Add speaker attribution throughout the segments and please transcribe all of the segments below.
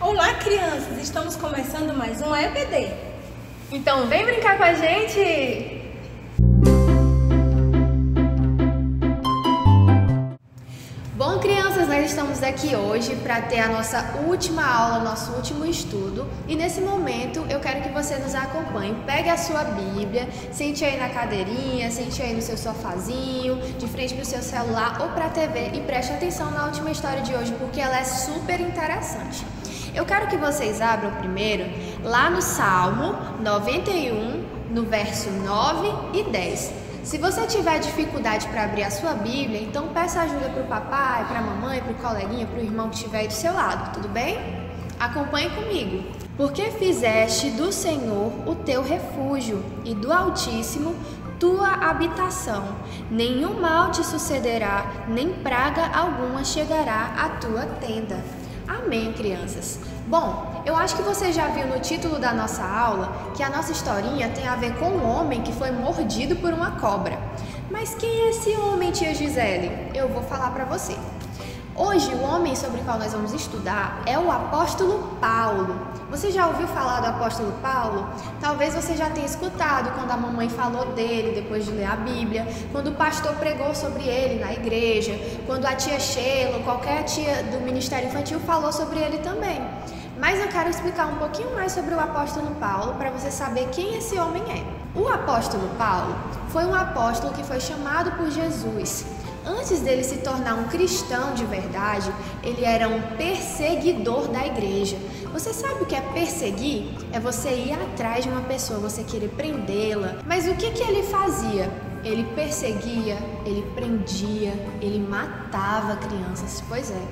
Speaker 1: Olá, crianças! Estamos começando mais um EBD.
Speaker 2: Então vem brincar com a gente! Bom, crianças, nós estamos aqui hoje para ter a nossa última aula, nosso último estudo. E nesse momento eu quero que você nos acompanhe. Pegue a sua Bíblia, sente aí na cadeirinha, sente aí no seu sofazinho, de frente para o seu celular ou para a TV e preste atenção na última história de hoje, porque ela é super interessante. Eu quero que vocês abram primeiro lá no Salmo 91, no verso 9 e 10. Se você tiver dificuldade para abrir a sua Bíblia, então peça ajuda para o papai, para a mamãe, para o coleguinha, para o irmão que estiver aí do seu lado, tudo bem? Acompanhe comigo. Porque fizeste do Senhor o teu refúgio e do Altíssimo tua habitação. Nenhum mal te sucederá, nem praga alguma chegará à tua tenda. Amém, crianças? Bom, eu acho que você já viu no título da nossa aula que a nossa historinha tem a ver com um homem que foi mordido por uma cobra. Mas quem é esse homem, tia Gisele? Eu vou falar para você. Hoje, o homem sobre o qual nós vamos estudar é o apóstolo Paulo. Você já ouviu falar do apóstolo Paulo? Talvez você já tenha escutado quando a mamãe falou dele depois de ler a Bíblia, quando o pastor pregou sobre ele na igreja, quando a tia Sheila, qualquer tia do Ministério Infantil falou sobre ele também. Mas eu quero explicar um pouquinho mais sobre o apóstolo Paulo para você saber quem esse homem é. O apóstolo Paulo foi um apóstolo que foi chamado por Jesus. Antes dele se tornar um cristão de verdade, ele era um perseguidor da igreja. Você sabe o que é perseguir? É você ir atrás de uma pessoa, você querer prendê-la. Mas o que ele fazia? Ele perseguia, ele prendia, ele matava crianças. Pois é.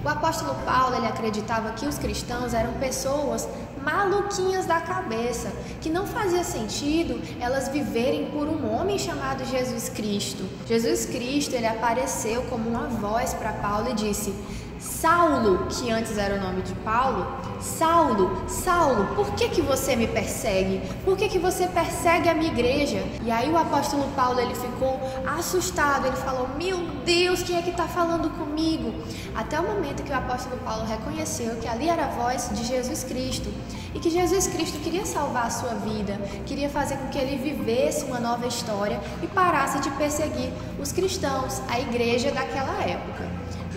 Speaker 2: O apóstolo Paulo, ele acreditava que os cristãos eram pessoas maluquinhas da cabeça, que não fazia sentido elas viverem por um homem chamado Jesus Cristo. Jesus Cristo, ele apareceu como uma voz para Paulo e disse: Saulo, que antes era o nome de Paulo, Saulo, Saulo, por que você me persegue? Por que você persegue a minha igreja? E aí o apóstolo Paulo, ele ficou assustado, ele falou: meu Deus, quem é que está falando comigo? Até o momento que o apóstolo Paulo reconheceu que ali era a voz de Jesus Cristo e que Jesus Cristo queria salvar a sua vida, queria fazer com que ele vivesse uma nova história e parasse de perseguir os cristãos, a igreja daquela época.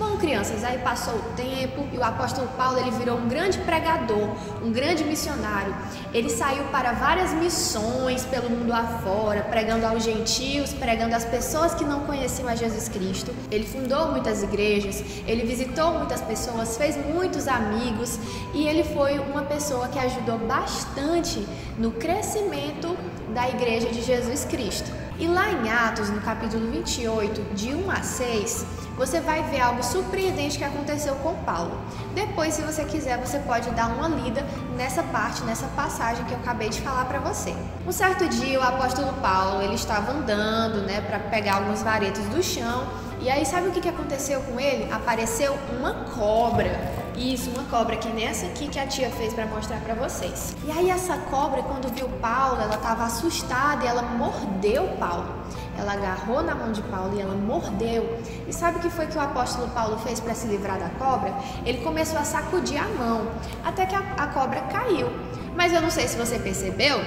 Speaker 2: Bom, crianças, aí passou o tempo e o apóstolo Paulo, ele virou um grande pregador, um grande missionário. Ele saiu para várias missões pelo mundo afora, pregando aos gentios, pregando às pessoas que não conheciam a Jesus Cristo. Ele fundou muitas igrejas, ele visitou muitas pessoas, fez muitos amigos e ele foi uma pessoa que ajudou bastante no crescimento da igreja de Jesus Cristo. E lá em Atos, no capítulo 28, de 1 a 6, você vai ver algo surpreendente que aconteceu com Paulo. Depois, se você quiser, você pode dar uma lida nessa parte, nessa passagem que eu acabei de falar para você. Um certo dia, o apóstolo Paulo, ele estava andando, para pegar alguns varetos do chão. E aí, sabe o que aconteceu com ele? Apareceu uma cobra. Isso, uma cobra que nem essa aqui que a tia fez para mostrar para vocês. E aí essa cobra, quando viu Paulo, ela estava assustada e ela mordeu Paulo. Ela agarrou na mão de Paulo e ela mordeu. E sabe o que foi que o apóstolo Paulo fez para se livrar da cobra? Ele começou a sacudir a mão, até que a cobra caiu. Mas eu não sei se você percebeu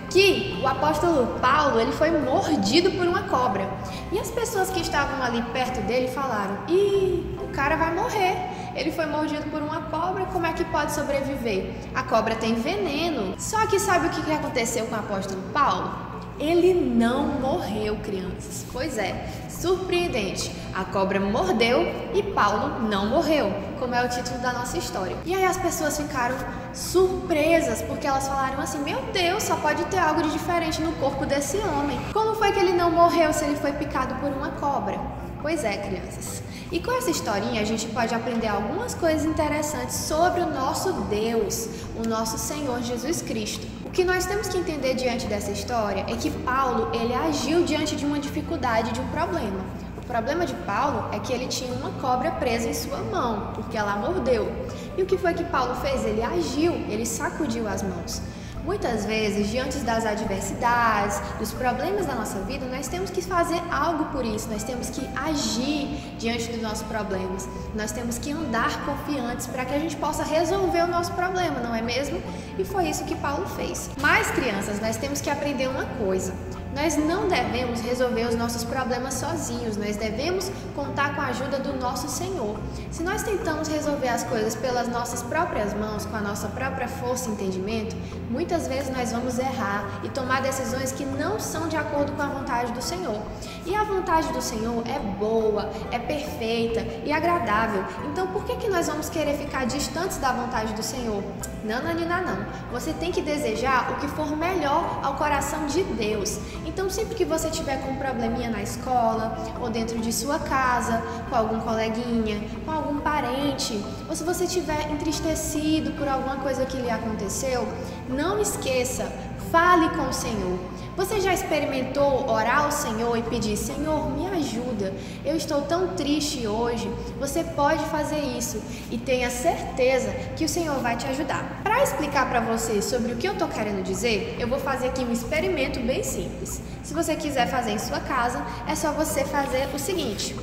Speaker 2: que o apóstolo Paulo, ele foi mordido por uma cobra. E as pessoas que estavam ali perto dele falaram: ih, o cara vai morrer. Ele foi mordido por uma cobra, como é que pode sobreviver? A cobra tem veneno. Só que sabe o que aconteceu com o apóstolo Paulo? Ele não morreu, crianças. Pois é, surpreendente. A cobra mordeu e Paulo não morreu, como é o título da nossa história. E aí as pessoas ficaram surpresas, porque elas falaram assim: meu Deus, só pode ter algo de diferente no corpo desse homem. Como foi que ele não morreu se ele foi picado por uma cobra? Pois é, crianças. E com essa historinha a gente pode aprender algumas coisas interessantes sobre o nosso Deus, o nosso Senhor Jesus Cristo. O que nós temos que entender diante dessa história é que Paulo, ele agiu diante de uma dificuldade, de um problema. O problema de Paulo é que ele tinha uma cobra presa em sua mão, porque ela mordeu. E o que foi que Paulo fez? Ele agiu, ele sacudiu as mãos. Muitas vezes, diante das adversidades, dos problemas da nossa vida, nós temos que fazer algo por isso, nós temos que agir diante dos nossos problemas, nós temos que andar confiantes para que a gente possa resolver o nosso problema, não é mesmo? E foi isso que Paulo fez. Mas, crianças, nós temos que aprender uma coisa. Nós não devemos resolver os nossos problemas sozinhos, nós devemos contar com a ajuda do nosso Senhor. Se nós tentamos resolver as coisas pelas nossas próprias mãos, com a nossa própria força e entendimento, muitas vezes nós vamos errar e tomar decisões que não são de acordo com a vontade do Senhor. E a vontade do Senhor é boa, é perfeita e agradável. Então por que nós vamos querer ficar distantes da vontade do Senhor? Não, Nanina, não. Você tem que desejar o que for melhor ao coração de Deus. Então, sempre que você tiver com um probleminha na escola, ou dentro de sua casa, com algum coleguinha, com algum parente, ou se você estiver entristecido por alguma coisa que lhe aconteceu, não esqueça, fale com o Senhor. Você já experimentou orar ao Senhor e pedir: Senhor, me ajuda, eu estou tão triste hoje? Você pode fazer isso e tenha certeza que o Senhor vai te ajudar. Para explicar para vocês sobre o que eu estou querendo dizer, eu vou fazer aqui um experimento bem simples. Se você quiser fazer em sua casa, é só você fazer o seguinte: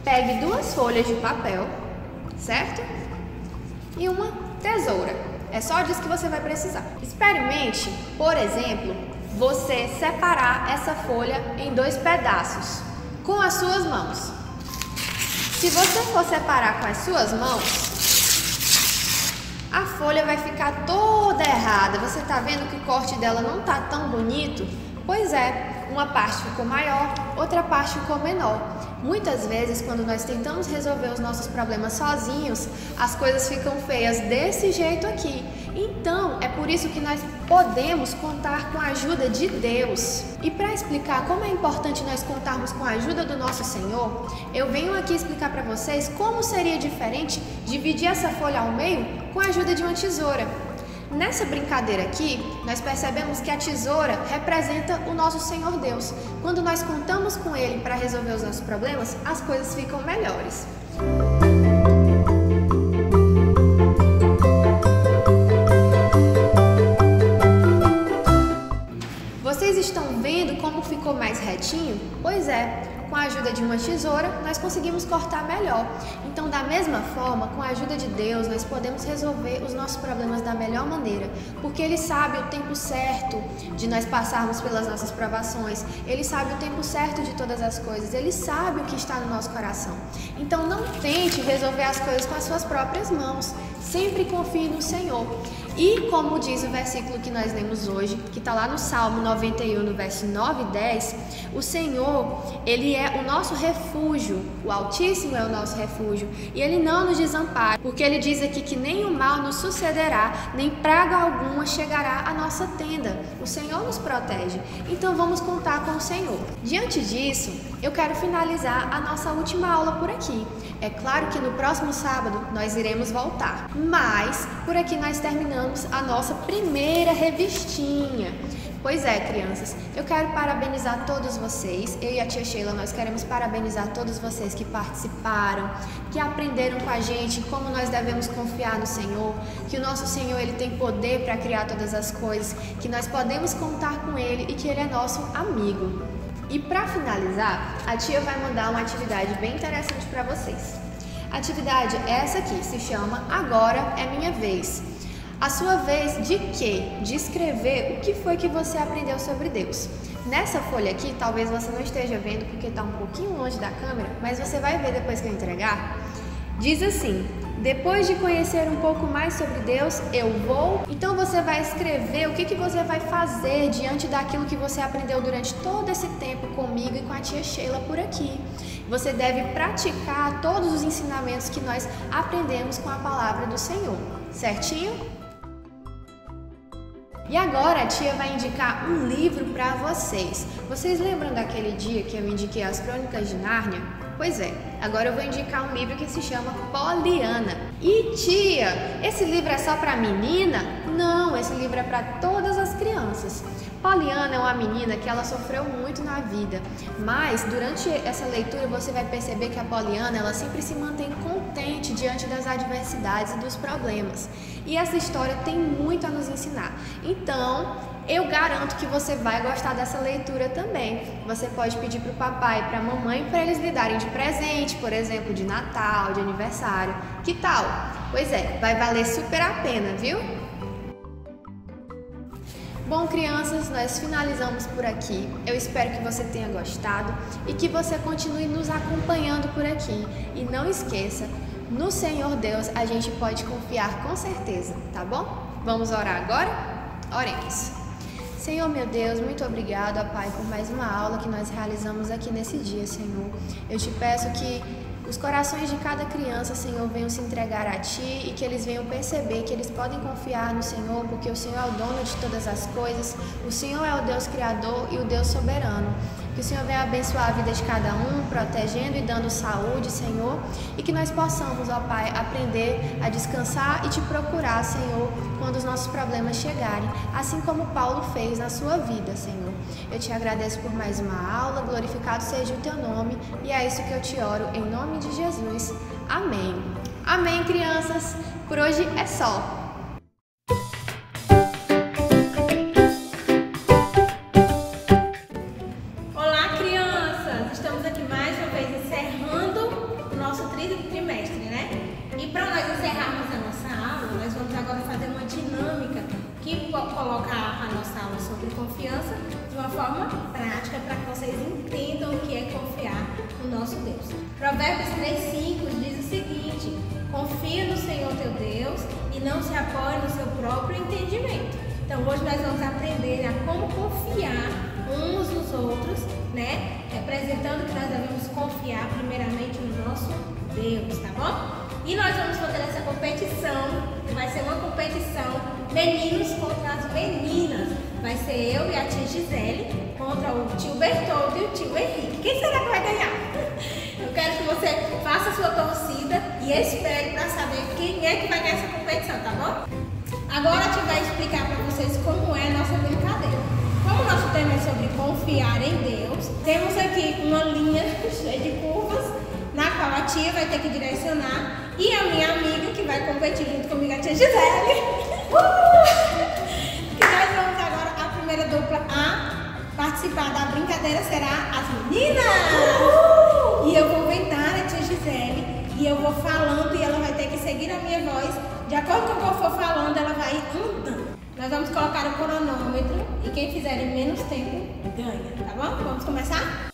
Speaker 2: pegue 2 folhas de papel, certo? E uma tesoura. É só disso que você vai precisar. Experimente, por exemplo, você separar essa folha em 2 pedaços com as suas mãos. Se você for separar com as suas mãos, a folha vai ficar toda errada. Você tá vendo que o corte dela não tá tão bonito? Pois é, uma parte ficou maior, outra parte ficou menor. Muitas vezes, quando nós tentamos resolver os nossos problemas sozinhos, as coisas ficam feias desse jeito aqui. Então, é por isso que nós podemos contar com a ajuda de Deus. E para explicar como é importante nós contarmos com a ajuda do nosso Senhor, eu venho aqui explicar para vocês como seria diferente dividir essa folha ao meio com a ajuda de uma tesoura. Nessa brincadeira aqui, nós percebemos que a tesoura representa o nosso Senhor Deus. Quando nós contamos com Ele para resolver os nossos problemas, as coisas ficam melhores. Vocês estão vendo como ficou mais retinho? Pois é. Com a ajuda de uma tesoura, nós conseguimos cortar melhor. Então, da mesma forma, com a ajuda de Deus, nós podemos resolver os nossos problemas da melhor maneira, porque Ele sabe o tempo certo de nós passarmos pelas nossas provações, Ele sabe o tempo certo de todas as coisas, Ele sabe o que está no nosso coração. Então, não tente resolver as coisas com as suas próprias mãos, sempre confie no Senhor. E como diz o versículo que nós lemos hoje, que está lá no Salmo 91, no verso 9 e 10, o Senhor, Ele é o nosso refúgio, o Altíssimo é o nosso refúgio, e Ele não nos desampara, porque Ele diz aqui que nem o mal nos sucederá, nem praga alguma chegará à nossa tenda. O Senhor nos protege, então vamos contar com o Senhor. Diante disso, eu quero finalizar a nossa última aula por aqui. É claro que no próximo sábado nós iremos voltar, mas por aqui nós terminamos a nossa primeira revistinha. Pois é, crianças, eu quero parabenizar todos vocês. Eu e a tia Sheila, nós queremos parabenizar todos vocês que participaram, que aprenderam com a gente como nós devemos confiar no Senhor, que o nosso Senhor, Ele tem poder para criar todas as coisas, que nós podemos contar com Ele e que Ele é nosso amigo. E para finalizar, a tia vai mandar uma atividade bem interessante para vocês. A atividade é essa aqui, se chama Agora é Minha Vez. A sua vez de quê? De escrever o que foi que você aprendeu sobre Deus. Nessa folha aqui, talvez você não esteja vendo porque está um pouquinho longe da câmera, mas você vai ver depois que eu entregar. Diz assim: depois de conhecer um pouco mais sobre Deus, eu vou... Então você vai escrever o que você vai fazer diante daquilo que você aprendeu durante todo esse tempo comigo e com a tia Sheila por aqui. Você deve praticar todos os ensinamentos que nós aprendemos com a palavra do Senhor, certinho? E agora a tia vai indicar um livro para vocês. Vocês lembram daquele dia que eu indiquei as Crônicas de Nárnia? Pois é, agora eu vou indicar um livro que se chama Poliana. E tia, esse livro é só para menina? Não, esse livro é para todas as crianças. Poliana é uma menina que ela sofreu muito na vida, mas durante essa leitura você vai perceber que a Poliana ela sempre se mantém contente diante das adversidades e dos problemas. E essa história tem muito a nos ensinar. Então, eu garanto que você vai gostar dessa leitura também. Você pode pedir para o papai e para a mamãe para eles lhe darem de presente, por exemplo, de Natal, de aniversário. Que tal? Pois é, vai valer super a pena, viu? Bom, crianças, nós finalizamos por aqui. Eu espero que você tenha gostado e que você continue nos acompanhando por aqui. E não esqueça, no Senhor Deus a gente pode confiar com certeza, tá bom? Vamos orar agora? Oremos. Senhor, meu Deus, muito obrigado, ó Pai, por mais uma aula que nós realizamos aqui nesse dia, Senhor. Eu te peço que os corações de cada criança, Senhor, venham se entregar a Ti e que eles venham perceber que eles podem confiar no Senhor, porque o Senhor é o dono de todas as coisas, o Senhor é o Deus Criador e o Deus soberano. Que o Senhor venha abençoar a vida de cada um, protegendo e dando saúde, Senhor, e que nós possamos, ó Pai, aprender a descansar e Te procurar, Senhor, quando os nossos problemas chegarem, assim como Paulo fez na sua vida, Senhor. Eu Te agradeço por mais uma aula, glorificado seja o Teu nome, e é isso que eu Te oro, em nome de Jesus. Amém. Amém, crianças. Por hoje é só.
Speaker 1: Trimestre, né? E para nós encerrarmos a nossa aula, nós vamos agora fazer uma dinâmica que coloca a nossa aula sobre confiança de uma forma prática para que vocês entendam o que é confiar no nosso Deus. Provérbios 3:5 diz o seguinte: confia no Senhor teu Deus e não se apoie no seu próprio entendimento. Então hoje nós vamos aprender a como confiar uns nos outros, né? Representando que nós devemos confiar primeiramente no nosso Deus, tá bom? E nós vamos fazer essa competição, que vai ser uma competição meninos contra as meninas. Vai ser eu e a tia Gisele contra o tio Bertoldo e o tio Henrique. Quem será que vai ganhar? Eu quero que você faça a sua torcida e espere para saber quem é que vai ganhar essa competição, tá bom? Agora a tia vai explicar para vocês como é a nossa brincadeira. Como o nosso tema é sobre confiar em Deus, temos aqui uma linha cheia de curvas, na qual a tia vai ter que direcionar, e a minha amiga que vai competir junto comigo, a tia Gisele. Que nós vamos agora, a primeira dupla a participar da brincadeira será as meninas. E eu vou inventar a tia Gisele, e eu vou falando, e ela vai ter que seguir a minha voz. De acordo com o que eu for falando, ela vai andando. Nós vamos colocar o cronômetro, e quem fizer em menos tempo ganha, tá bom? Vamos começar?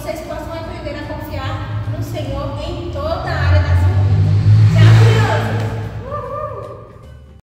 Speaker 1: vocês possam